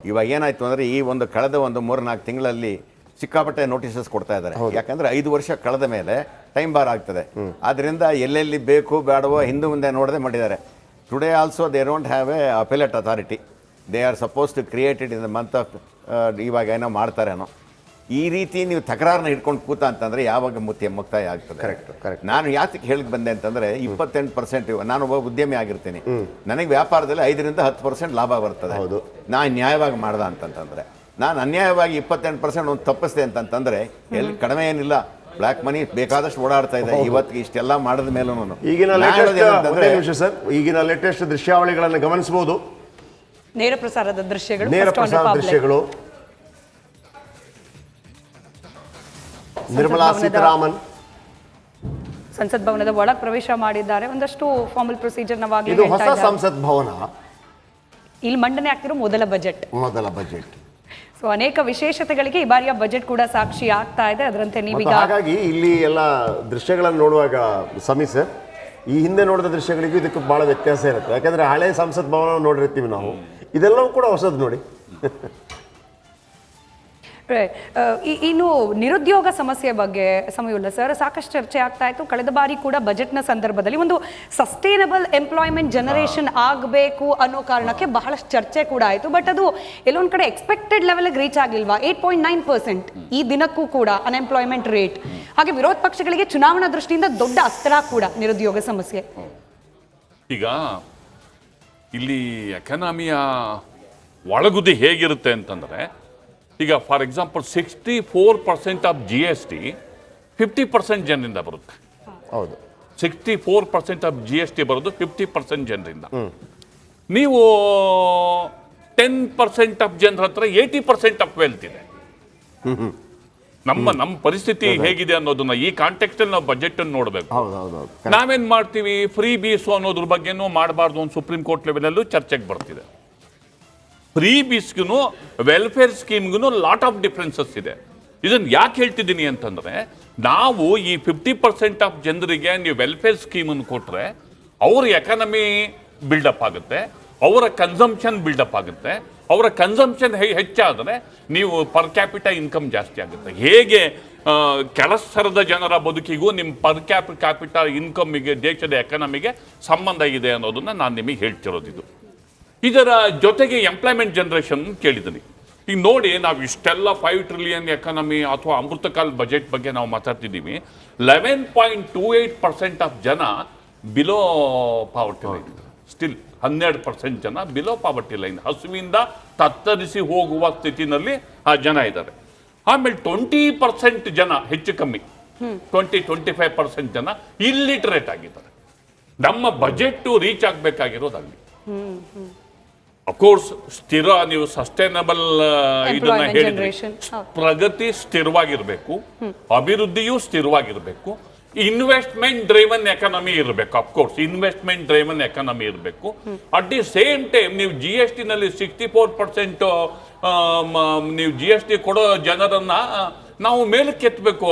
ಇವಾಗ ಏನಾಯ್ತು ಅಂದರೆ ಈ ಒಂದು ಕಳೆದ ಒಂದು 3-4 ತಿಂಗಳಲ್ಲಿ ಸಿಕ್ಕಾಪಟ್ಟೆ ನೋಟಿಸಸ್ ಕೊಡ್ತಾ ಇದ್ದಾರೆ. ಯಾಕಂದ್ರೆ 5 ವರ್ಷ ಕಳೆದ ಮೇಲೆ ಟೈಮ್ ಬಾರ್ ಆಗ್ತದೆ. ಆದ್ರಿಂದ ಎಲ್ಲೆಲ್ಲಿ ಬೇಕು ಬೇಡವೋ ಹಿಂದೆ ಮುಂದೆ ನೋಡದೆ ಮಾಡಿದ್ದಾರೆ. Today also they don't have a appellate authority. They are suppose to created in the month of ಇವಾಗ ಏನೋ ಮಾಡ್ತಾರೇನೋ. ಈ ರೀತಿ ನೀವು ತಕರಾರನ್ನ ಹಿಡ್ಕೊಂಡು ಕೂತ ಅಂತಂದರೆ ಯಾವಾಗ ಮುಕ್ತಾಯ ಆಗ್ತದೆ? ಕರೆಕ್ಟ್. ನಾನು ಯಾತಕ್ಕೆ ಹೇಳಿಕ್ ಬಂದೆ ಅಂತಂದರೆ 28% ನಾನು ಒಬ್ಬ ಉದ್ಯಮಿ ಆಗಿರ್ತೀನಿ. ನನಗೆ ವ್ಯಾಪಾರದಲ್ಲಿ 5% 10% ಲಾಭ ಬರ್ತದೆ. ಹೌದು. ನಾನು ನ್ಯಾಯವಾಗಿ ಮಾಡ್ದ ಅಂತಂತಂದರೆ, ನಾನು ಅನ್ಯಾಯವಾಗಿ 28% ಒಂದು ತಪ್ಪಿಸ್ದೆ ಅಂತಂತಂದರೆ ಎಲ್ಲಿ ಕಡಿಮೆ ಏನಿಲ್ಲ. ಬ್ಲ್ಯಾಕ್ ಮನಿ ಬೇಕಾದಷ್ಟು ಓಡಾಡ್ತಾ ಇದೆ. ಇವತ್ತಿಗೆ ಇಷ್ಟೆಲ್ಲ ಮಾಡಿದ ಮೇಲೂ ಈಗಿನ ಲೇಟೆಸ್ಟ್ ದೃಶ್ಯಾವಳಿಗಳನ್ನು ಗಮನಿಸಬಹುದು. ನೇರ ಪ್ರಸಾರದ ದೃಶ್ಯಗಳು ನಿರ್ಮಲಾ ಸೀತಾರಾಮನ್ ಸಂಸತ್ ಭವನದ ಒಳಗೆ ಪ್ರವೇಶ ಮಾಡಿದ್ದಾರೆ. ಒಂದಷ್ಟು ಫಾರ್ಮಲ್ ಪ್ರೊಸೀಜರ್ ಇದು ಹೊಸ ಸಂಸತ್ ಭವನ. ಇಲ್ಲಿ ಮಂಡನೆ ಆಗ್ತಿರೋ ಮೊದಲ ಬಜೆಟ್. ಸೊ ಅನೇಕ ವಿಶೇಷತೆಗಳಿಗೆ ಈ ಬಾರಿಯ ಬಜೆಟ್ ಕೂಡ ಸಾಕ್ಷಿ ಆಗ್ತಾ ಇದೆ. ಅದರಂತೆ ನೀವೀಗ ಹಾಗಾಗಿ ಇಲ್ಲಿ ಎಲ್ಲ ದೃಶ್ಯಗಳನ್ನು ನೋಡುವಾಗ ಸಮೀಸ್ ಈ ಹಿಂದೆ ನೋಡಿದ ದೃಶ್ಯಗಳಿಗೂ ಇದಕ್ಕೆ ಬಹಳ ವ್ಯತ್ಯಾಸ ಇರುತ್ತೆ. ಯಾಕಂದ್ರೆ ಹಳೆ ಸಂಸತ್ ಭವನ ನೋಡಿರ್ತೀವಿ ನಾವು, ಇದೆಲ್ಲವೂ ಕೂಡ ಹೊಸದು ನೋಡಿ. ಇನ್ನು ನಿರುದ್ಯೋಗ ಸಮಸ್ಯೆ ಬಗ್ಗೆ ಸಮಯವಿಲ್ಲ ಸರ್, ಸಾಕಷ್ಟು ಚರ್ಚೆ ಆಗ್ತಾ ಇತ್ತು. ಕಳೆದ ಬಾರಿ ಕೂಡ ಬಜೆಟ್ನ ಸಂದರ್ಭದಲ್ಲಿ ಒಂದು ಸಸ್ಟೈನಬಲ್ ಎಂಪ್ಲಾಯ್ಮೆಂಟ್ ಜನರೇಷನ್ ಆಗಬೇಕು ಅನ್ನೋ ಕಾರಣಕ್ಕೆ ಬಹಳಷ್ಟು ಚರ್ಚೆ ಕೂಡ ಆಯಿತು. ಬಟ್ ಅದು ಎಲ್ಲೊಂದು ಕಡೆ ಎಕ್ಸ್ಪೆಕ್ಟೆಡ್ ಲೆವೆಲ್ಗೆ ರೀಚ್ ಆಗಿಲ್ವಾ? 8.9% ಈ ದಿನಕ್ಕೂ ಕೂಡ ಅನ್ಎಂಪ್ಲಾಯ್ಮೆಂಟ್ ರೇಟ್. ಹಾಗೆ ವಿರೋಧ ಪಕ್ಷಗಳಿಗೆ ಚುನಾವಣಾ ದೃಷ್ಟಿಯಿಂದ ದೊಡ್ಡ ಅಸ್ತ್ರ ಕೂಡ ನಿರುದ್ಯೋಗ ಸಮಸ್ಯೆ. ಈಗ ಇಲ್ಲಿ ಎಕಾನಮಿಯ ಒಳಗುದಿ ಹೇಗಿರುತ್ತೆ ಅಂತಂದರೆ, ಈಗ ಫಾರ್ ಎಕ್ಸಾಂಪಲ್ 64% ಆಫ್ GST 50% ಜನರಿಂದ ಬರುತ್ತೆ. ಹೌದು, 64% ಆಫ್ GST ಬರೋದು 50% ಜನರಿಂದ. ನೀವು 10% ಆಫ್ ಜನರ ಹತ್ರ 80% ಆಫ್ ವೆಲ್ತ್ ಇದೆ. ನಮ್ಮ ಪರಿಸ್ಥಿತಿ ಹೇಗಿದೆ ಅನ್ನೋದನ್ನ ಈ ಕಾಂಟೆಕ್ಸ್ಟ್ ಅಲ್ಲಿ ನಾವು ಬಜೆಟ್ ಅನ್ನು ನೋಡಬೇಕು. ನಾವೇನ್ ಮಾಡ್ತೀವಿ, ಫ್ರೀ ಬೀಸು ಅನ್ನೋದ್ರ ಬಗ್ಗೆನೂ ಮಾಡಬಾರ್ದು ಅಂತ ಸುಪ್ರೀಂ ಕೋರ್ಟ್ ಲೆವೆಲಲ್ಲೂ ಚರ್ಚೆಗೆ ಬರ್ತಿದೆ. ಫ್ರೀ ಬೀಸ್ಗೂ ವೆಲ್ಫೇರ್ ಸ್ಕೀಮ್ಗೂ ಲಾಟ್ ಆಫ್ ಡಿಫ್ರೆನ್ಸಸ್ ಇದೆ. ಇದನ್ನು ಯಾಕೆ ಹೇಳ್ತಿದ್ದೀನಿ ಅಂತಂದರೆ, ನಾವು ಈ 50% ಆಫ್ ಜನರಿಗೆ ನೀವು ವೆಲ್ಫೇರ್ ಸ್ಕೀಮನ್ನು ಕೊಟ್ಟರೆ ಅವ್ರ ಎಕಾನಮಿ ಬಿಲ್ಡಪ್ ಆಗುತ್ತೆ, ಅವರ ಕನ್ಸಂಪ್ಷನ್ ಬಿಲ್ಡಪ್ ಆಗುತ್ತೆ. ಅವರ ಕನ್ಸಂಪ್ಷನ್ ಹೆಚ್ಚಾದರೆ ನೀವು ಪರ್ ಕ್ಯಾಪಿಟಲ್ ಇನ್ಕಮ್ ಜಾಸ್ತಿ ಆಗುತ್ತೆ. ಹೇಗೆ ಕೆಳಸ್ತರದ ಜನರ ಬದುಕಿಗೂ ನಿಮ್ಮ ಪರ್ ಕ್ಯಾಪಿಟಲ್ ಇನ್ಕಮ್ಮಿಗೆ ದೇಶದ ಎಕಾನಮಿಗೆ ಸಂಬಂಧ ಇದೆ ಅನ್ನೋದನ್ನು ನಾನು ನಿಮಗೆ ಹೇಳ್ತಿರೋದಿದು. ಇದರ ಜೊತೆಗೆ ಎಂಪ್ಲಾಯ್ಮೆಂಟ್ ಜನರೇಷನ್ ಕೇಳಿದ್ದೀನಿ. ಈಗ ನೋಡಿ, ನಾವು ಇಷ್ಟೆಲ್ಲ 5 ಟ್ರಿಲಿಯನ್ ಎಕಾನಮಿ ಅಥವಾ ಅಮೃತಕಾಲ್ ಬಜೆಟ್ ಬಗ್ಗೆ ನಾವು ಮಾತಾಡ್ತಿದ್ದೀವಿ. 11.28% ಆಫ್ ಜನ ಬಿಲೋ ಪಾವರ್ಟಿ ಲೈನ್. ಸ್ಟಿಲ್ 12% ಜನ ಬಿಲೋ ಪಾವರ್ಟಿ ಲೈನ್, ಹಸುವಿಂದ ತತ್ತರಿಸಿ ಹೋಗುವ ಸ್ಥಿತಿನಲ್ಲಿ ಆ ಜನ ಇದ್ದಾರೆ. ಆಮೇಲೆ 20% ಜನ ಹೆಚ್ಚು ಕಮ್ಮಿ 20-25% ಜನ ಇಲ್ಲಿಟರೇಟ್ ಆಗಿದ್ದಾರೆ. ನಮ್ಮ ಬಜೆಟ್ ರೀಚ್ ಆಗಬೇಕಾಗಿರೋದಲ್ಲಿ ಅಫ್ಕೋರ್ಸ್ ಸ್ಥಿರ, ನೀವು ಸಸ್ಟೈನಬಲ್ ಇದನ್ನ ಹೇಳಿದ್ರಿ. ಪ್ರಗತಿ ಸ್ಥಿರವಾಗಿರ್ಬೇಕು, ಅಭಿವೃದ್ಧಿಯೂ ಸ್ಥಿರವಾಗಿರ್ಬೇಕು, ಇನ್ವೆಸ್ಟ್ಮೆಂಟ್ ಡ್ರೈವನ್ ಎಕಾನಮಿ ಇರಬೇಕು. ಅಫ್ಕೋರ್ಸ್ ಇನ್ವೆಸ್ಟ್ಮೆಂಟ್ ಡ್ರೈವನ್ ಎಕಾನಮಿ ಇರಬೇಕು. ಅಟ್ ದಿ ಸೇಮ್ ಟೈಮ್ ನೀವು GST ನಲ್ಲಿ 64% ನೀವು GST ಕೊಡೋ ಜನರನ್ನ ನಾವು ಮೇಲಕ್ಕೆ ಎತ್ತಬೇಕು.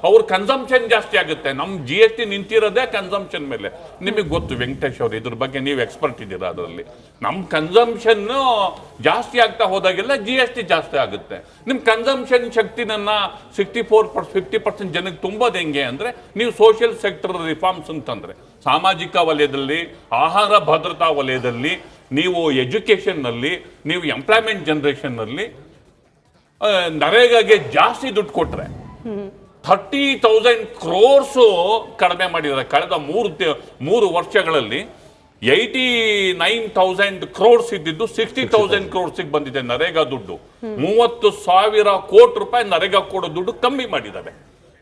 ಅವ್ರ ಕನ್ಸಂಪ್ಷನ್ ಜಾಸ್ತಿ ಆಗುತ್ತೆ. ನಮ್ಮ GST ನಿಂತಿರೋದೇ ಕನ್ಸಂಪ್ಷನ್ ಮೇಲೆ. ನಿಮಗೆ ಗೊತ್ತು ವೆಂಕಟೇಶ್ ಅವರು, ಇದ್ರ ಬಗ್ಗೆ ನೀವು ಎಕ್ಸ್ಪರ್ಟ್ ಇದ್ದೀರಾ. ಅದರಲ್ಲಿ ನಮ್ಮ ಕನ್ಸಂಪ್ಷನ್ ಜಾಸ್ತಿ ಆಗ್ತಾ ಹೋದಾಗೆಲ್ಲ GST ಜಾಸ್ತಿ ಆಗುತ್ತೆ. ನಿಮ್ಮ ಕನ್ಸಂಪ್ಷನ್ ಶಕ್ತಿನನ್ನ 50% ಜನಕ್ಕೆ ತುಂಬೋದು ಹೆಂಗೆ ಅಂದರೆ, ನೀವು ಸೋಷಿಯಲ್ ಸೆಕ್ಟರ್ ರಿಫಾರ್ಮ್ಸ್ ಅಂತಂದರೆ ಸಾಮಾಜಿಕ ವಲಯದಲ್ಲಿ, ಆಹಾರ ಭದ್ರತಾ ವಲಯದಲ್ಲಿ, ನೀವು ಎಜುಕೇಷನ್ನಲ್ಲಿ, ನೀವು ಎಂಪ್ಲಾಯ್ಮೆಂಟ್ ಜನರೇಷನ್ನಲ್ಲಿ ನರೇಗಾಗೆ ಜಾಸ್ತಿ ದುಡ್ಡು ಕೊಟ್ಟರೆ 30,000 crores ಕಡಿಮೆ ಮಾಡಿದ್ದಾರೆ. ಕಳೆದ 3 ವರ್ಷಗಳಲ್ಲಿ 89,000 crores ಇದ್ದಿದ್ದು 60,000 crores ಬಂದಿದೆ ನರೇಗಾ ದುಡ್ಡು. 30,000 ಕೋಟಿ ರೂಪಾಯಿ ನರೇಗಾ ಕೊಡೋ ದುಡ್ಡು ಕಮ್ಮಿ ಮಾಡಿದ್ದಾರೆ.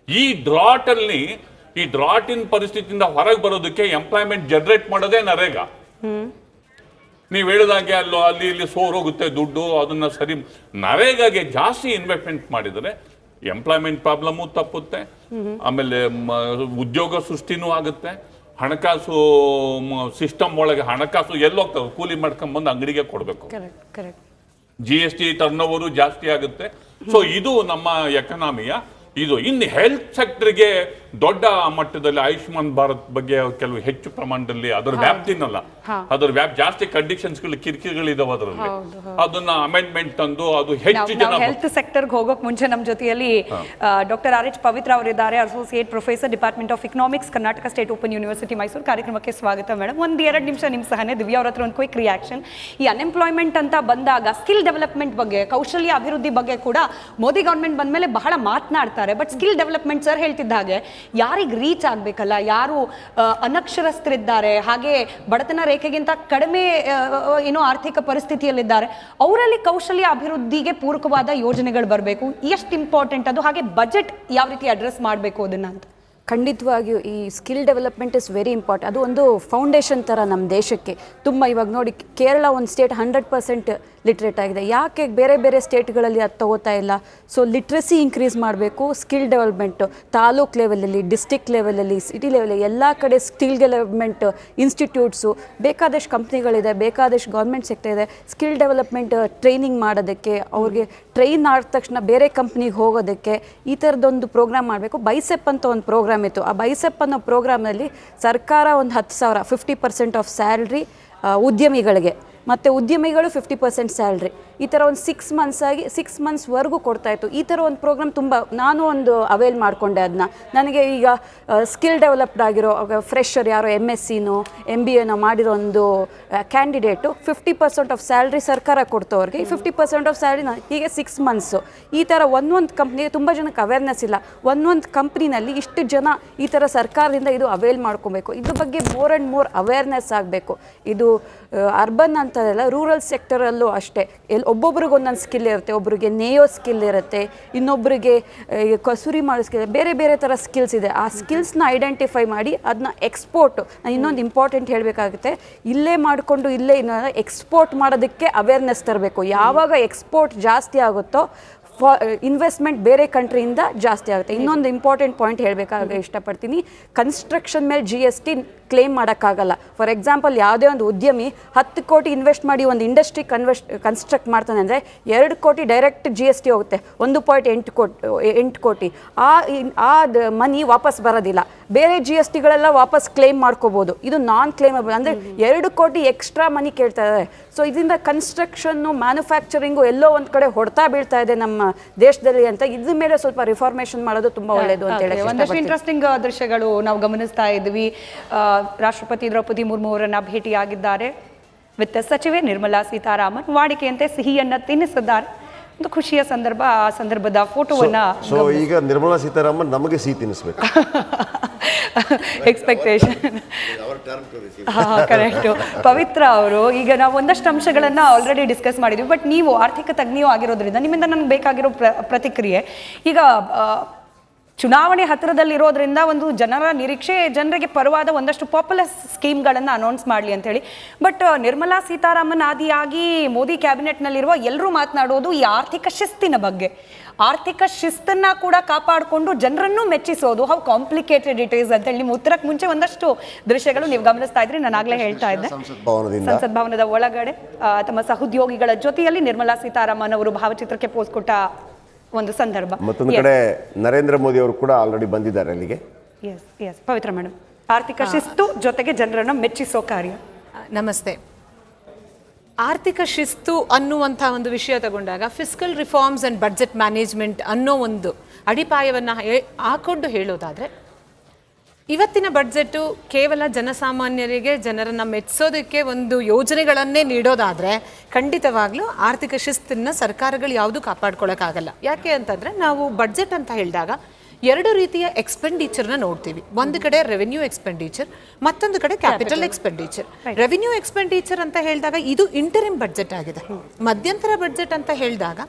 ಈ ಡ್ರಾಟ್ ಇನ್ ಪರಿಸ್ಥಿತಿಯಿಂದ ಹೊರಗೆ ಬರೋದಕ್ಕೆ ಎಂಪ್ಲಾಯ್ಮೆಂಟ್ ಜನರೇಟ್ ಮಾಡೋದೇ ನರೇಗಾ. ನೀವು ಹೇಳಿದಾಗೆ ಅಲ್ಲಿ ಇಲ್ಲಿ ಸೋರೋಗುತ್ತೆ ದುಡ್ಡು. ಅದನ್ನ ಸರಿ ನರೇಗಾಗೆ ಜಾಸ್ತಿ ಇನ್ವೆಸ್ಟ್ಮೆಂಟ್ ಮಾಡಿದರೆ ಎಂಪ್ಲಾಯ್ಮೆಂಟ್ ಪ್ರಾಬ್ಲಮ್ಮು ತಪ್ಪುತ್ತೆ. ಆಮೇಲೆ ಉದ್ಯೋಗ ಸೃಷ್ಟಿನೂ ಆಗುತ್ತೆ. ಹಣಕಾಸು ಸಿಸ್ಟಮ್ ಒಳಗೆ ಹಣಕಾಸು ಎಲ್ಲೋಗ್ತವೆ, ಕೂಲಿ ಮಾಡ್ಕೊಂಡ್ಬಂದು ಅಂಗಡಿಗೆ ಕೊಡಬೇಕು. GST ಟರ್ನ್ ಓವರು ಜಾಸ್ತಿ ಆಗುತ್ತೆ. ಸೊ ಇದು ನಮ್ಮ ಎಕನಾಮಿಯ ಇದು. ಇನ್ನು ಹೆಲ್ತ್ ಸೆಕ್ಟರ್ಗೆ ದೊಡ್ಡ ಮಟ್ಟದಲ್ಲಿ ಆಯುಷ್ಮಾನ್ ಭಾರತ್ ಬಗ್ಗೆ ಕೆಲವು ಹೆಚ್ಚು ಪ್ರಮಾಣದಲ್ಲಿ ಅದರ ವ್ಯಾಪ್ತಿನಲ್ಲ, ಅದರ ಜಾಸ್ತಿ ಕಂಡೀಷನ್ಸ್ ಕಿರಿಕಿರಿಗಳಿದಾವೆ ಅದರಲ್ಲಿ. ಅದನ್ನ ಅಮೆಂಡ್ಮೆಂಟ್ ತಂದು ಅದು ಹೆಚ್ಚು ಜನ ಹೆಲ್ತ್ ಸೆಕ್ಟರ್ಗೆ ಹೋಗೋಕ್ ಮುಂಚೆ ನಮ್ಮ ಜೊತೆಯಲ್ಲಿ ಡಾಕ್ಟರ್ RH ಪವಿತ್ರ ಅವರಿದ್ದಾರೆ, associate professor, department of economics, Karnataka state open university Mysuru. ಕಾರ್ಯಕ್ರಮಕ್ಕೆ ಸ್ವಾಗತ ಮೇಡಮ್. 1-2 ನಿಮಿಷ ನಿಮ್ಮ ಸಹನೆ. ದಿವ್ಯಾ ಅವ್ರ ಹತ್ರ ಒಂದು ಕ್ವಿಕ್ ರಿಯಾಕ್ಷನ್. ಈ ಅನ್ಎಂಪ್ಲಾಯ್ಮೆಂಟ್ ಅಂತ ಬಂದಾಗ ಸ್ಕಿಲ್ ಡೆವಲಪ್ಮೆಂಟ್ ಬಗ್ಗೆ, ಕೌಶಲ್ಯ ಅಭಿವೃದ್ಧಿ ಬಗ್ಗೆ ಕೂಡ ಮೋದಿ ಗವರ್ಮೆಂಟ್ ಬಂದ್ಮೇಲೆ ಬಹಳ ಮಾತನಾಡ್ತಾರೆ. ಬಟ್ ಸ್ಕಿಲ್ ಡೆವಲಪ್ಮೆಂಟ್ ಸರ್ ಹೇಳ್ತಿದ್ದ ಹಾಗೆ ಯಾರಿಗೆ ರೀಚ್ ಆಗಬೇಕಲ್ಲ, ಯಾರು ಅನಕ್ಷರಸ್ಥರಿದ್ದಾರೆ, ಹಾಗೆ ಬಡತನ ರೇಖೆಗಿಂತ ಕಡಿಮೆ ಏನೋ ಆರ್ಥಿಕ ಪರಿಸ್ಥಿತಿಯಲ್ಲಿದ್ದಾರೆ, ಅವರಲ್ಲಿ ಕೌಶಲ್ಯ ಅಭಿವೃದ್ಧಿಗೆ ಪೂರಕವಾದ ಯೋಜನೆಗಳು ಬರಬೇಕು. ಎಷ್ಟು ಇಂಪಾರ್ಟೆಂಟ್ ಅದು, ಹಾಗೆ ಬಜೆಟ್ ಯಾವ ರೀತಿ ಅಡ್ರೆಸ್ ಮಾಡಬೇಕು ಅದನ್ನ ಅಂತ? ಖಂಡಿತವಾಗಿಯೂ ಈ skill development is very important. ಅದು ಒಂದು ಫೌಂಡೇಶನ್ ಥರ ನಮ್ಮ ದೇಶಕ್ಕೆ. ತುಂಬ ಇವಾಗ ನೋಡಿ, ಕೇರಳ ಒಂದು ಸ್ಟೇಟ್ 100% ಲಿಟ್ರೇಟ್ ಆಗಿದೆ. ಯಾಕೆ ಬೇರೆ ಬೇರೆ ಸ್ಟೇಟ್ಗಳಲ್ಲಿ ಅದು ತಗೋತಾ ಇಲ್ಲ? ಸೊ ಲಿಟ್ರಸಿ ಇನ್ಕ್ರೀಸ್ ಮಾಡಬೇಕು. ಸ್ಕಿಲ್ ಡೆವಲಪ್ಮೆಂಟು ತಾಲೂಕ್ ಲೆವೆಲಲ್ಲಿ, ಡಿಸ್ಟಿಕ್ ಲೆವೆಲಲ್ಲಿ, ಸಿಟಿ ಲೆವೆಲಲ್ಲಿ ಎಲ್ಲ ಕಡೆ ಸ್ಕಿಲ್ ಡೆವಲಪ್ಮೆಂಟ್ ಇನ್ಸ್ಟಿಟ್ಯೂಟ್ಸು, ಬೇಕಾದಷ್ಟು ಕಂಪ್ನಿಗಳಿದೆ, ಬೇಕಾದಷ್ಟು ಗೌರ್ಮೆಂಟ್ ಸೆಕ್ಟರ್ ಇದೆ. ಸ್ಕಿಲ್ ಡೆವಲಪ್ಮೆಂಟ್ ಟ್ರೈನಿಂಗ್ ಮಾಡೋದಕ್ಕೆ, ಅವ್ರಿಗೆ ಟ್ರೈನ್ ಆದ ತಕ್ಷಣ ಬೇರೆ ಕಂಪ್ನಿಗೆ ಹೋಗೋದಕ್ಕೆ ಈ ಥರದೊಂದು ಪ್ರೋಗ್ರಾಮ್ ಮಾಡಬೇಕು. ಬೈಸೆಪ್ ಅಂತ ಒಂದು ಪ್ರೋಗ್ರಾಮ್ ಇತ್ತು. ಆ ಬೈಸೆಪ್ ಅನ್ನೋ ಪ್ರೋಗ್ರಾಮ್ನಲ್ಲಿ ಸರ್ಕಾರ ಒಂದು 10,000 50% ಆಫ್ ಸ್ಯಾಲ್ರಿ ಉದ್ಯಮಿಗಳಿಗೆ, ಮತ್ತು ಉದ್ಯಮಿಗಳು 50% ಸ್ಯಾಲ್ರಿ, ಈ ಥರ ಒಂದು 6 ಮಂತ್ಸ್ವರೆಗೂ ಕೊಡ್ತಾಯಿತ್ತು. ಈ ಥರ ಒಂದು ಪ್ರೋಗ್ರಾಮ್ ತುಂಬ ನಾನು ಒಂದು ಅವೈಲ್ ಮಾಡಿಕೊಂಡೆ ಅದನ್ನ. ನನಗೆ ಈಗ ಸ್ಕಿಲ್ ಡೆವಲಪ್ಡ್ ಆಗಿರೋ ಫ್ರೆಶರ್ ಯಾರೋ MSc MBA ಮಾಡಿರೋ ಒಂದು ಕ್ಯಾಂಡಿಡೇಟು 50% ಆಫ್ ಸ್ಯಾಲ್ರಿ ಸರ್ಕಾರ ಕೊಡ್ತು ಅವ್ರಿಗೆ. ಈ 50% ಆಫ್ ಸ್ಯಾಲ್ರಿ ಹೀಗೆ 6 ಮಂತ್ಸು. ಈ ಥರ ಒಂದೊಂದು ಕಂಪ್ನಿಗೆ ತುಂಬ ಜನಕ್ಕೆ ಅವೇರ್ನೆಸ್ ಇಲ್ಲ. ಒಂದೊಂದು ಕಂಪ್ನಿನಲ್ಲಿ ಇಷ್ಟು ಜನ ಈ ಥರ ಸರ್ಕಾರದಿಂದ ಇದು ಅವೈಲ್ ಮಾಡ್ಕೊಬೇಕು. ಇದ್ರ ಬಗ್ಗೆ ಮೋರ್ ಆ್ಯಂಡ್ ಮೋರ್ ಅವೇರ್ನೆಸ್ ಆಗಬೇಕು. ಇದು ಅರ್ಬನ್ ಅಂತದಲ್ಲ, ರೂರಲ್ ಸೆಕ್ಟರಲ್ಲೂ ಅಷ್ಟೇ. ಒಬ್ಬೊಬ್ರಿಗೆ ಒಂದೊಂದು ಸ್ಕಿಲ್ ಇರುತ್ತೆ. ಒಬ್ಬರಿಗೆ ನೇಯೋ ಸ್ಕಿಲ್ ಇರುತ್ತೆ, ಇನ್ನೊಬ್ಬರಿಗೆ ಕಸೂರಿ ಮಾಡೋ ಸ್ಕಿಲ್, ಬೇರೆ ಬೇರೆ ಥರ ಸ್ಕಿಲ್ಸ್ ಇದೆ. ಆ ಸ್ಕಿಲ್ಸ್ನ ಐಡೆಂಟಿಫೈ ಮಾಡಿ ಅದನ್ನ ಎಕ್ಸ್ಪೋರ್ಟ್, ಇನ್ನೊಂದು ಇಂಪಾರ್ಟೆಂಟ್ ಹೇಳಬೇಕಾಗುತ್ತೆ, ಇಲ್ಲೇ ಮಾಡಿಕೊಂಡು ಇಲ್ಲೇ ಎಕ್ಸ್ಪೋರ್ಟ್ ಮಾಡೋದಕ್ಕೆ ಅವೇರ್ನೆಸ್ ತರಬೇಕು. ಯಾವಾಗ ಎಕ್ಸ್ಪೋರ್ಟ್ ಜಾಸ್ತಿ ಆಗುತ್ತೋ ಇನ್ವೆಸ್ಟ್ಮೆಂಟ್ ಬೇರೆ ಕಂಟ್ರಿಯಿಂದ ಜಾಸ್ತಿ ಆಗುತ್ತೆ. ಇನ್ನೊಂದು ಇಂಪಾರ್ಟೆಂಟ್ ಪಾಯಿಂಟ್ ಹೇಳಬೇಕಾಗ ಇಷ್ಟಪಡ್ತೀನಿ, ಕನ್ಸ್ಟ್ರಕ್ಷನ್ ಮೇಲೆ GST ಕ್ಲೇಮ್ ಮಾಡೋಕ್ಕಾಗಲ್ಲ. ಫಾರ್ ಎಕ್ಸಾಂಪಲ್, ಯಾವುದೇ ಒಂದು ಉದ್ಯಮಿ 10 ಕೋಟಿ ಇನ್ವೆಸ್ಟ್ ಮಾಡಿ ಒಂದು ಇಂಡಸ್ಟ್ರಿ ಕನ್ಸ್ಟ್ರಕ್ಟ್ ಮಾಡ್ತಾನೆ ಅಂದರೆ 2 ಕೋಟಿ ಡೈರೆಕ್ಟ್ GST ಹೋಗುತ್ತೆ, 1.8 ಕೋಟಿ. ಆ ಮನಿ ವಾಪಸ್ ಬರೋದಿಲ್ಲ. ಬೇರೆ GSTಗಳೆಲ್ಲ ವಾಪಸ್ ಕ್ಲೇಮ್ ಮಾಡ್ಕೋಬೋದು. ಇದು ನಾನ್ ಕ್ಲೇಮಬಲ್, ಅಂದರೆ 2 ಕೋಟಿ ಎಕ್ಸ್ಟ್ರಾ ಮನಿ ಕೇಳ್ತಾ ಇದ್ದಾರೆ. ಸೊ ಇದರಿಂದ ಕನ್ಸ್ಟ್ರಕ್ಷನ್ನು, ಮ್ಯಾನುಫ್ಯಾಕ್ಚರಿಂಗು ಎಲ್ಲೋ ಒಂದು ಕಡೆ ಹೊಡ್ತಾ ಬೀಳ್ತಾ ಇದೆ ನಮ್ಮ ದೇಶದಲ್ಲಿ ಅಂತ. ಇದ್ರ ಮೇಲೆ ಸ್ವಲ್ಪ ರಿಫಾರ್ಮೇಷನ್ ಮಾಡೋದು ತುಂಬ ಒಳ್ಳೆಯದು ಅಂತ ಹೇಳಿ ಒಂದಷ್ಟು ಇಂಟ್ರೆಸ್ಟಿಂಗ್ ದೃಶ್ಯಗಳು ನಾವು ಗಮನಿಸ್ತಾ ಇದ್ವಿ. ರಾಷ್ಟ್ರಪತಿ ದ್ರೌಪದಿ ಮುರ್ಮು ಅವರನ್ನ ಭೇಟಿಯಾಗಿದ್ದಾರೆ. ವಿತ್ತ ಸಚಿವೆ ನಿರ್ಮಲಾ ಸೀತಾರಾಮನ್ ವಾಡಿಕೆಯಂತೆ ಸಿಹಿಯನ್ನ ತಿನ್ನಿಸಿದ್ದಾರೆ. ಒಂದು ಖುಷಿಯ ಸಂದರ್ಭ. ಆ ಸಂದರ್ಭದ ಫೋಟೋವನ್ನ ಸೊ ಈಗ ನಿರ್ಮಲಾ ಸೀತಾರಾಮನ್ ನಮಗೆ ಸಿಹಿ ತಿನ್ನಿಸ್ಬೇಕು. Expectation correct. ಪವಿತ್ರ ಅವರು, ಈಗ ನಾವು ಒಂದಷ್ಟು ಅಂಶಗಳನ್ನ ಆಲ್ರೆಡಿ ಡಿಸ್ಕಸ್ ಮಾಡಿದ್ವಿ. ಬಟ್ ನೀವು ಆರ್ಥಿಕ ತಜ್ಞೆಯೂ ಆಗಿರೋದ್ರಿಂದ ನಿಮ್ಮಿಂದ ನನಗೆ ಬೇಕಾಗಿರೋ ಪ್ರತಿಕ್ರಿಯೆ. ಈಗ ಚುನಾವಣೆ ಹತ್ತಿರದಲ್ಲಿರೋದ್ರಿಂದ ಒಂದು ಜನರ ನಿರೀಕ್ಷೆ, ಜನರಿಗೆ ಪರವಾದ ಒಂದಷ್ಟು ಪಾಪ್ಯುಲರ್ ಸ್ಕೀಮ್ಗಳನ್ನು ಅನೌನ್ಸ್ ಮಾಡಲಿ ಅಂತೇಳಿ. ಬಟ್ ನಿರ್ಮಲಾ ಸೀತಾರಾಮನ್ ಆದಿಯಾಗಿ ಮೋದಿ ಕ್ಯಾಬಿನೆಟ್ನಲ್ಲಿರುವ ಎಲ್ಲರೂ ಮಾತನಾಡೋದು ಈ ಆರ್ಥಿಕ ಶಿಸ್ತಿನ ಬಗ್ಗೆ. ಆರ್ಥಿಕ ಶಿಸ್ತನ್ನ ಕೂಡ ಕಾಪಾಡಿಕೊಂಡು ಜನರನ್ನು ಮೆಚ್ಚಿಸೋದು ಹೌ ಕಾಂಪ್ಲಿಕೇಟೆಡ್ ಇಟ್ ಈಸ್ ಅಂತೇಳಿ ನಿಮ್ಮ ಉತ್ತರಕ್ಕೆ ಮುಂಚೆ ಒಂದಷ್ಟು ದೃಶ್ಯಗಳು ನೀವು ಗಮನಿಸ್ತಾ ಇದ್ರಿ. ನಾನು ಆಗಲೇ ಹೇಳ್ತಾ ಇದ್ದೆ, ಸಂಸತ್ ಭವನದ ಒಳಗಡೆ ತಮ್ಮ ಸಹೋದ್ಯೋಗಿಗಳ ಜೊತೆಯಲ್ಲಿ ನಿರ್ಮಲಾ ಸೀತಾರಾಮನ್ ಅವರು ಭಾವಚಿತ್ರಕ್ಕೆ ಪೋಸ್ ಕೊಟ್ಟ ಒಂದು ಸಂದರ್ಭ. ಮತ್ತೊಂದು ಕಡೆ ನರೇಂದ್ರ ಮೋದಿ ಅವರು ಕೂಡ ಆಲ್ರೆಡಿ ಬಂದಿದ್ದಾರೆ ಅಲ್ಲಿಗೆ. ಎಸ್ ಪವಿತ್ರ ಮೇಡಮ್, ಆರ್ಥಿಕ ಶಿಸ್ತು ಜೊತೆಗೆ ಜನರನ್ನು ಮೆಚ್ಚಿಸೋ ಕಾರ್ಯ. ನಮಸ್ತೆ. ಆರ್ಥಿಕ ಶಿಸ್ತು ಅನ್ನುವಂಥ ಒಂದು ವಿಷಯ ತಗೊಂಡಾಗ fiscal reforms and budget management ಅನ್ನೋ ಒಂದು ಅಡಿಪಾಯವನ್ನು ಹಾಕೊಂಡು ಹೇಳೋದಾದರೆ, ಇವತ್ತಿನ ಬಡ್ಜೆಟ್ಟು ಕೇವಲ ಜನಸಾಮಾನ್ಯರಿಗೆ, ಜನರನ್ನು ಮೆಚ್ಚಿಸೋದಕ್ಕೆ ಒಂದು ಯೋಜನೆಗಳನ್ನೇ ನೀಡೋದಾದರೆ ಖಂಡಿತವಾಗ್ಲೂ ಆರ್ಥಿಕ ಶಿಸ್ತನ್ನು ಸರ್ಕಾರಗಳು ಯಾವುದೂ ಕಾಪಾಡ್ಕೊಳ್ಳೋಕ್ಕಾಗಲ್ಲ. ಯಾಕೆ ಅಂತಂದರೆ, ನಾವು ಬಡ್ಜೆಟ್ ಅಂತ ಹೇಳಿದಾಗ 2 ರೀತಿಯ ಎಕ್ಸ್ಪೆಂಡಿಚರ್ನ ನೋಡ್ತೀವಿ. ಒಂದು ಕಡೆ ರೆವೆನ್ಯೂ ಎಕ್ಸ್ಪೆಂಡಿಚರ್, ಮತ್ತೊಂದು ಕಡೆ ಕ್ಯಾಪಿಟಲ್ ಎಕ್ಸ್ಪೆಂಡಿಚರ್. ರೆವೆನ್ಯೂ ಎಕ್ಸ್ಪೆಂಡಿಚರ್ ಅಂತ ಹೇಳಿದಾಗ ಇದು ಇಂಟರಿಮ್ ಬಡ್ಜೆಟ್ ಆಗಿದೆ. ಮಧ್ಯಂತರ ಬಡ್ಜೆಟ್ ಅಂತ ಹೇಳಿದಾಗ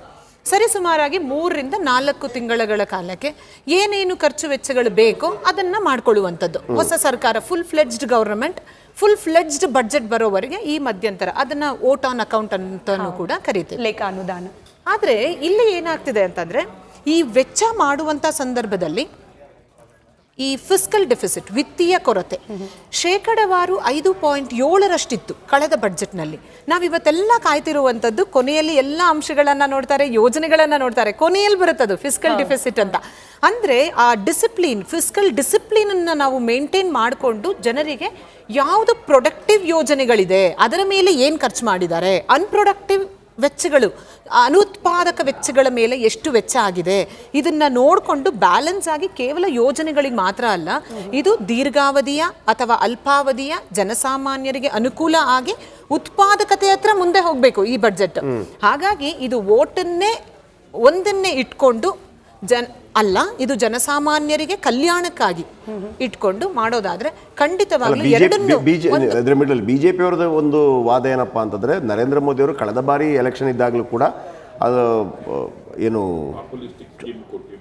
ಸರಿಸುಮಾರಾಗಿ 3 ರಿಂದ 4 ತಿಂಗಳ ಕಾಲಕ್ಕೆ ಏನೇನು ಖರ್ಚು ವೆಚ್ಚಗಳು ಬೇಕೋ ಅದನ್ನು ಮಾಡ್ಕೊಳ್ಳುವಂಥದ್ದು. ಹೊಸ ಸರ್ಕಾರ, full fledged government, full fledged budget ಬರೋವರೆಗೆ ಈ ಮಧ್ಯಂತರ, ಅದನ್ನು ವೋಟ್ ಆನ್ ಅಕೌಂಟ್ ಅಂತಲೂ ಕೂಡ ಕರೀತೀವಿ, ಲೇಖ ಅನುದಾನ. ಆದರೆ ಇಲ್ಲಿ ಏನಾಗ್ತಿದೆ ಅಂತಂದರೆ, ಈ ವೆಚ್ಚ ಮಾಡುವಂಥ ಸಂದರ್ಭದಲ್ಲಿ ಈ ಫಿಸ್ಕಲ್ ಡೆಫಿಸಿಟ್, ವಿತ್ತೀಯ ಕೊರತೆ ಶೇಕಡವಾರು 5.7% ಕಳೆದ ಬಡ್ಜೆಟ್ನಲ್ಲಿ. ನಾವಿವತ್ತೆಲ್ಲ ಕಾಯ್ತಿರುವಂಥದ್ದು ಕೊನೆಯಲ್ಲಿ ಎಲ್ಲ ಅಂಶಗಳನ್ನು ನೋಡ್ತಾರೆ, ಯೋಜನೆಗಳನ್ನು ನೋಡ್ತಾರೆ, ಕೊನೆಯಲ್ಲಿ ಬರುತ್ತದು ಫಿಸ್ಕಲ್ ಡೆಫಿಸಿಟ್ ಅಂತ. ಅಂದರೆ ಆ ಡಿಸಿಪ್ಲಿನ್, ಫಿಸ್ಕಲ್ ಡಿಸಿಪ್ಲಿನನ್ನು ನಾವು ಮೇಂಟೈನ್ ಮಾಡಿಕೊಂಡು ಜನರಿಗೆ ಯಾವುದು ಪ್ರೊಡಕ್ಟಿವ್ ಯೋಜನೆಗಳಿದೆ ಅದರ ಮೇಲೆ ಏನು ಖರ್ಚು ಮಾಡಿದ್ದಾರೆ, ಅನ್ಪ್ರೊಡಕ್ಟಿವ್ ವೆಚ್ಚಗಳು, ಅನುತ್ಪಾದಕ ವೆಚ್ಚಗಳ ಮೇಲೆ ಎಷ್ಟು ವೆಚ್ಚ ಆಗಿದೆ, ಇದನ್ನ ನೋಡಿಕೊಂಡು ಬ್ಯಾಲೆನ್ಸ್ ಆಗಿ ಕೇವಲ ಯೋಜನೆಗಳಿಗೆ ಮಾತ್ರ ಅಲ್ಲ, ಇದು ದೀರ್ಘಾವಧಿಯ ಅಥವಾ ಅಲ್ಪಾವಧಿಯ ಜನಸಾಮಾನ್ಯರಿಗೆ ಅನುಕೂಲ ಆಗಿ ಉತ್ಪಾದಕತೆ ಹತ್ರ ಮುಂದೆ ಹೋಗಬೇಕು ಈ ಬಡ್ಜೆಟ್. ಹಾಗಾಗಿ ಇದು ಓಟನ್ನೇ ಒಂದನ್ನೇ ಇಟ್ಕೊಂಡು ಇದು ಜನಸಾಮಾನ್ಯರಿಗೆ ಕಲ್ಯಾಣಕ್ಕಾಗಿ ಇಟ್ಕೊಂಡು ಮಾಡೋದಾದ್ರೆ ಖಂಡಿತವಾಗ್ಲೂ ಎರಡನ್ನೂ ಅದರ ಮಿಡಲ್ ಬಿಜೆಪಿ ಅವರದ ಒಂದು ವಾದ ಏನಪ್ಪಾ ಅಂತಂದ್ರೆ, ನರೇಂದ್ರ ಮೋದಿ ಅವರು ಕಳೆದ ಬಾರಿ ಎಲೆಕ್ಷನ್ ಇದ್ದಾಗಲೂ ಕೂಡ ಅದು ಏನು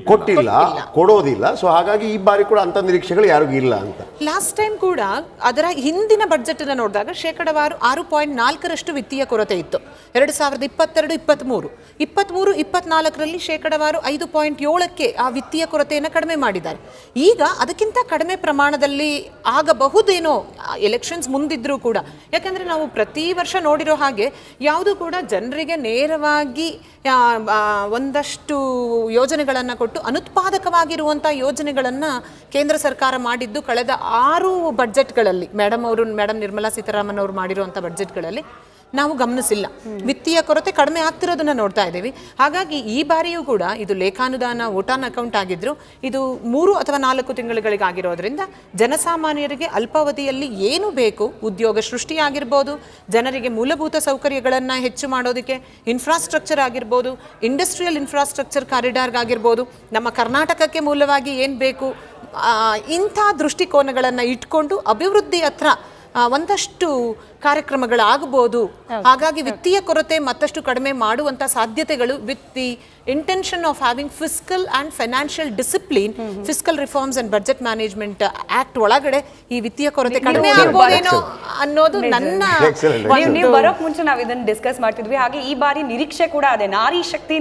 ಕೊಟ್ಟಿಲ್ಲ, ಕೊಡೋದಿಲ್ಲ. ಸೊ ಹಾಗಾಗಿ ಈ ಬಾರಿ ಕೂಡ ಅಂತ ನಿರೀಕ್ಷೆಗಳು ಯಾರಿಗೂ ಇಲ್ಲ ಅಂತ. ಲಾಸ್ಟ್ ಟೈಮ್ ಕೂಡ ಅದರ ಹಿಂದಿನ ಬಡ್ಜೆಟ್ ಅನ್ನು ನೋಡಿದಾಗ ಶೇಕಡವಾರು 6.4% ವಿತ್ತೀಯ ಕೊರತೆ ಇತ್ತು 2022-23. 23-24ರಲ್ಲಿ ಶೇಕಡವಾರು 5.7ಕ್ಕೆ ಆ ವಿತ್ತೀಯ ಕೊರತೆಯನ್ನು ಕಡಿಮೆ ಮಾಡಿದ್ದಾರೆ. ಈಗ ಅದಕ್ಕಿಂತ ಕಡಿಮೆ ಪ್ರಮಾಣದಲ್ಲಿ ಆಗಬಹುದೇನೋ ಎಲೆಕ್ಷನ್ಸ್ ಮುಂದಿದ್ರೂ ಕೂಡ. ಯಾಕಂದ್ರೆ ನಾವು ಪ್ರತಿ ವರ್ಷ ನೋಡಿರೋ ಹಾಗೆ ಯಾವುದು ಕೂಡ ಜನರಿಗೆ ನೇರವಾಗಿ ಒಂದಷ್ಟು ಯೋಜನೆಗಳನ್ನು ಕೊಟ್ಟು ಅನುತ್ಪಾದಕವಾಗಿರುವಂಥ ಯೋಜನೆಗಳನ್ನು ಕೇಂದ್ರ ಸರ್ಕಾರ ಮಾಡಿದ್ದು ಕಳೆದ 6 ಬಡ್ಜೆಟ್ಗಳಲ್ಲಿ. ಮೇಡಮ್ ನಿರ್ಮಲಾ ಸೀತಾರಾಮನ್ ಅವರು ಮಾಡಿರುವಂಥ ಬಡ್ಜೆಟ್ಗಳಲ್ಲಿ ನಾವು ಗಮನಿಸಿಲ್ಲ. ವಿತ್ತೀಯ ಕೊರತೆ ಕಡಿಮೆ ಆಗ್ತಿರೋದನ್ನ ನೋಡ್ತಾ ಇದ್ದೀವಿ. ಹಾಗಾಗಿ ಈ ಬಾರಿಯೂ ಕೂಡ ಇದು ಲೇಖಾನುದಾನ ಓಟಾನ್ ಅಕೌಂಟ್ ಆಗಿದ್ರು ಇದು 3 ಅಥವಾ 4 ತಿಂಗಳಿಗಾಗಿರೋದ್ರಿಂದ ಜನಸಾಮಾನ್ಯರಿಗೆ ಅಲ್ಪಾವಧಿಯಲ್ಲಿ ಏನು ಬೇಕು, ಉದ್ಯೋಗ ಸೃಷ್ಟಿಯಾಗಿರ್ಬೋದು, ಜನರಿಗೆ ಮೂಲಭೂತ ಸೌಕರ್ಯಗಳನ್ನು ಹೆಚ್ಚು ಮಾಡೋದಕ್ಕೆ ಇನ್ಫ್ರಾಸ್ಟ್ರಕ್ಚರ್ ಆಗಿರ್ಬೋದು, ಇಂಡಸ್ಟ್ರಿಯಲ್ ಇನ್ಫ್ರಾಸ್ಟ್ರಕ್ಚರ್ ಕಾರಿಡಾರ್ಗಾಗಿರ್ಬೋದು, ನಮ್ಮ ಕರ್ನಾಟಕಕ್ಕೆ ಮೂಲವಾಗಿ ಏನು ಬೇಕು, ಇಂಥ ದೃಷ್ಟಿಕೋನಗಳನ್ನು ಇಟ್ಕೊಂಡು ಅಭಿವೃದ್ಧಿ ಹತ್ರ ಒಂದಷ್ಟು ಕಾರ್ಯಕ್ರಮಗಳಾಗಬಹುದು. ಹಾಗಾಗಿ ವಿತ್ತೀಯ ಕೊರತೆ ಮತ್ತಷ್ಟು ಕಡಿಮೆ ಮಾಡುವಂತ ಸಾಧ್ಯತೆಗಳು with the intention of having fiscal and financial discipline, fiscal reforms and budget management act ಒಳಗಡೆ ಈ ವಿತ್ತೀಯ ಕೊರತೆ ಕಡಿಮೆ ಆಗಬಹುದೇನೋ ಅನ್ನೋದು ನನ್ನ. ನೀವು ಬರೋಕ್ ಮುಂಚೆ ನಾವು ಇದನ್ನ ಡಿಸ್ಕಸ್ ಮಾಡ್ತಿದ್ವಿ. ಹಾಗೆ ಈ ಬಾರಿ ನಿರೀಕ್ಷೆ ಕೂಡ ಅದೇ, ನಾರಿ ಶಕ್ತಿ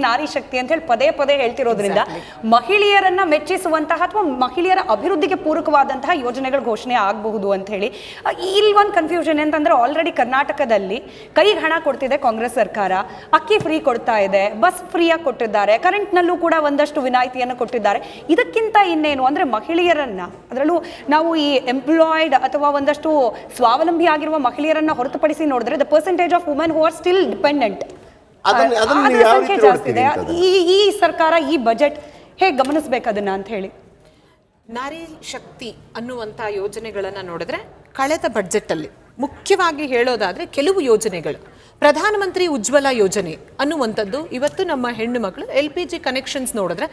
ಅಂತ ಹೇಳಿ ಪದೇ ಪದೇ ಹೇಳ್ತಿರೋದ್ರಿಂದ ಮಹಿಳೆಯರನ್ನ ಮೆಚ್ಚಿಸುವಂತಹ ಅಥವಾ ಮಹಿಳೆಯರ ಅಭಿವೃದ್ಧಿಗೆ ಪೂರಕವಾದಂತಹ ಯೋಜನೆಗಳು ಘೋಷಣೆ ಆಗಬಹುದು ಅಂತ ಹೇಳಿ. ಇಲ್ಲಿ ಒಂದು ಕನ್ಫ್ಯೂಷನ್ ಅಂತಂದ್ರೆ, ಆಲ್ರೆಡಿ ಕರ್ನಾಟಕದಲ್ಲಿ ಕೈಗೆ ಹಣ ಕೊಡ್ತಿದೆ ಕಾಂಗ್ರೆಸ್ ಸರ್ಕಾರ, ಅಕ್ಕಿ ಫ್ರೀ ಕೊಡ್ತಾ ಇದೆ, ಬಸ್ ಫ್ರೀಯಾಗಿ ಕೊಟ್ಟಿದ್ದಾರೆ, ಕರೆಂಟ್ನಲ್ಲೂ ಕೂಡ ಒಂದಷ್ಟು ವಿನಾಯಿತಿಯನ್ನು ಕೊಟ್ಟಿದ್ದಾರೆ. ಇದಕ್ಕಿಂತ ಇನ್ನೇನು ಅಂದ್ರೆ ಮಹಿಳೆಯರನ್ನ, ಅದರಲ್ಲೂ ನಾವು ಈ ಎಂಪ್ಲಾಯ್ಡ್ ಅಥವಾ ಒಂದಷ್ಟು ಸ್ವಾವಲಂಬಿ ಆಗಿರುವ ಮಹಿಳೆಯರನ್ನ ಹೊರತುಪಡಿಸಿ ನೋಡಿದ್ರೆ the percentage of women who are still dependent ಸಂಖ್ಯೆ ಜಾಸ್ತಿ ಇದೆ. ಈ ಸರ್ಕಾರ ಈ ಬಜೆಟ್ ಹೇಗೆ ಗಮನಿಸಬೇಕು ಅದನ್ನ ಅಂತ ಹೇಳಿ. ನಾರಿ ಶಕ್ತಿ ಅನ್ನುವಂಥ ಯೋಜನೆಗಳನ್ನು ನೋಡಿದ್ರೆ ಕಳೆದ ಬಡ್ಜೆಟ್ಟಲ್ಲಿ ಮುಖ್ಯವಾಗಿ ಹೇಳೋದಾದ್ರೆ ಕೆಲವು ಯೋಜನೆಗಳು, ಪ್ರಧಾನಮಂತ್ರಿ ಉಜ್ವಲ ಯೋಜನೆ ಅನ್ನುವಂಥದ್ದು ಇವತ್ತು ನಮ್ಮ ಹೆಣ್ಣು ಮಕ್ಕಳು LPG ಕನೆಕ್ಷನ್ಸ್ ನೋಡಿದ್ರೆ